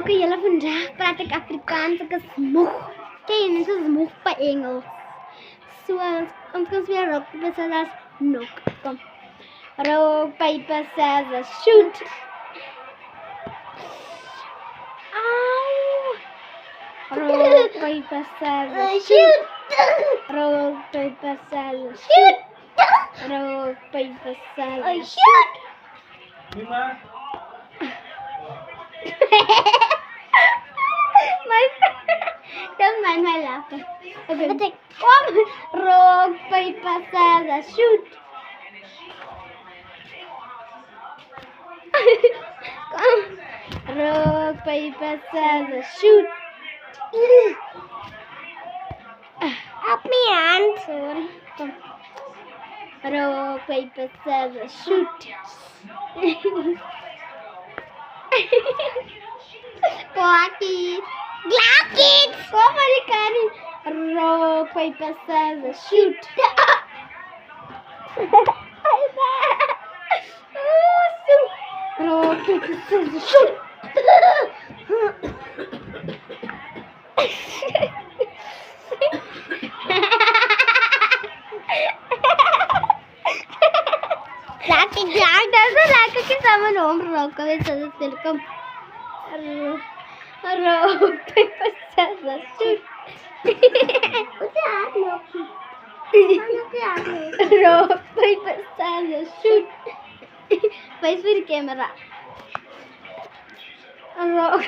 Okay, julle vandag praat ek Afrikaans, ek is moeg. Ken, ek is moeg by Engels. So, ons kan weer rock, paper, scissors, knock. Kom. Rock, paper, scissors, shoot. Ow. Rock, paper, scissors, shoot. Rock, paper, scissors, shoot. Rock, paper, scissors, shoot. Don't mind my laughter. Okay. Come. Rock, paper, scissors, shoot. Come. Rock, paper, scissors, shoot. Help me, Aunt. Sorry. Come. Rock, paper, scissors, shoot. Glacky. Come on, Kari. Rock, paper, scissors, shoot. Rock, paper, scissors, shoot. Jack doesn't like it. Someone home rock away scissors will come. Rock, paper, scissors, shoot. Rock, paper, scissors, shoot. Face for the camera. Rock.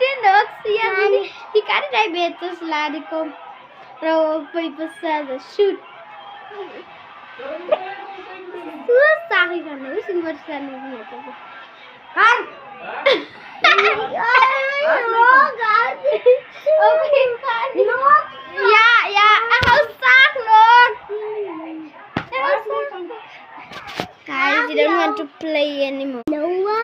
Did not see him. He can't try better slide. Rock, paper, scissors, shoot. Sorry, I know. Sing what's that movie? Hi. Okay, no. Yeah. How sad, Lord. Guys, you don't want to play anymore. Noah.